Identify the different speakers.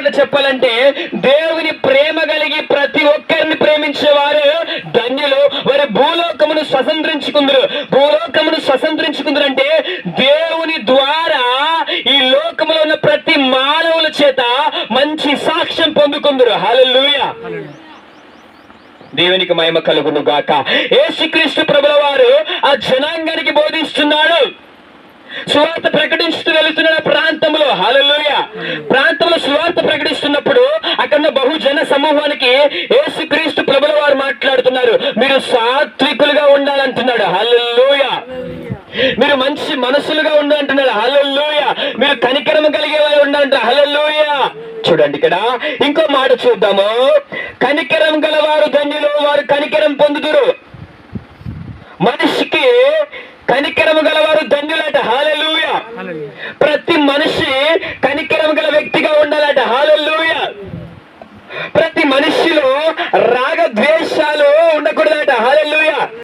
Speaker 1: మాటలు చెప్పాలంటే దేవుని ప్రేమ కలిగి ప్రతి ఒక్కరిని ప్రేమించేవారు ధన్యులు, వారి భూలోకమును స్వతంత్రించుకుందరు. భూలోకమును స్వతంత్రించుకుందరు అంటే దేవుని ద్వారా ఈ లోకములో ఉన్న ప్రతి మానవుల చేత మంచి సాక్ష్యం పొందుకుందరు. హల్లెలూయా, దేవునికి మహిమ కలుగును గాక. యేసుక్రీస్తు ప్రభుల వారు ఆ జనాంగానికి బోధిస్తున్నాడు, సువార్త ప్రకటిస్తూ వెళుతున్న ప్రాంతంలో, హల్లెలూయా, ప్రాంతంలో సువార్త ప్రకటిస్తున్నప్పుడు అక్కడ బహుజన సమూహానికి యేసుక్రీస్తు ప్రభుల వారు మాట్లాడుతున్నారు. మీరు సాత్వికులుగా ఉండాలంటున్నాడు. హల్లెలూయా, మీరు మంచి మనసులుగా ఉండాలంటున్నాడు. హల్లెలూయా, మీరు కనికరం కలిగే వారు ఉండాలంటారు. హల్లెలూయా. చూడండి, ఇక్కడ ఇంకో మాట చూద్దాము. కనికరం గలవారు ధన్యులు, వారు కనికరం పొందుదురు. మనిషికి కనికరం గలవారు ధన్యులట. హల్లెలూయా. ప్రతి మనిషి కనికరం గల వ్యక్తిగా ఉండాలట. హల్లెలూయా. ప్రతి మనిషిలో రాగ ద్వేషాలు ఉండకూడదట. హల్లెలూయా.